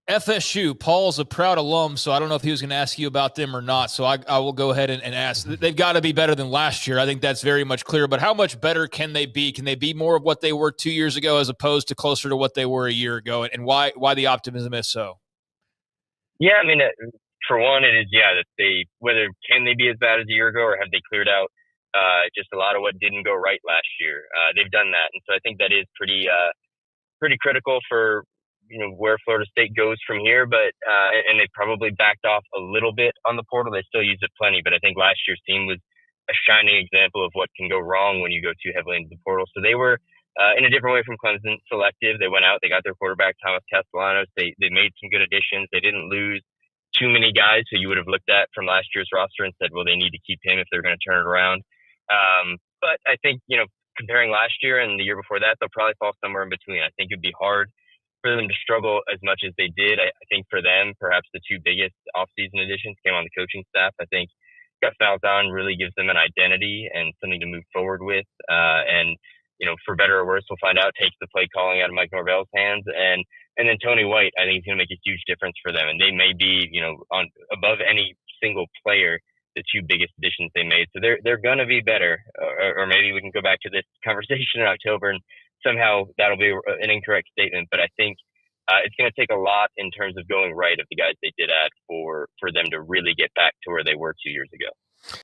FSU, Paul's a proud alum, so I don't know if he was going to ask you about them or not. So I will go ahead and ask. They've got to be better than last year. I think that's very much clear. But how much better can they be? Can they be more of what they were 2 years ago as opposed to closer to what they were a year ago? And why the optimism is so? Yeah, I mean, for one, it is that they whether can they be as bad as a year ago or have they cleared out just a lot of what didn't go right last year. They've done that, and so I think that is pretty critical for where Florida State goes from here. But and they probably backed off a little bit on the portal. They still use it plenty, but I think last year's team was a shining example of what can go wrong when you go too heavily into the portal. So they were in a different way from Clemson, selective. They went out, they got their quarterback Thomas Castellanos. They made some good additions. They didn't lose too many guys who you would have looked at from last year's roster and said, well, they need to keep him if they're going to turn it around. But I think comparing last year and the year before that, they'll probably fall somewhere in between. I think it'd be hard for them to struggle as much as they did. I think for them, perhaps the two biggest offseason additions came on the coaching staff. I think Gus Malzahn really gives them an identity and something to move forward with. And for better or worse, we'll find out, takes the play calling out of Mike Norvell's hands. And then Tony White, I think, is going to make a huge difference for them. And they may be, on above any single player, the two biggest additions they made. So they're going to be better. Or maybe we can go back to this conversation in October and somehow that'll be an incorrect statement. But I think it's going to take a lot in terms of going right of the guys they did add for them to really get back to where they were 2 years ago.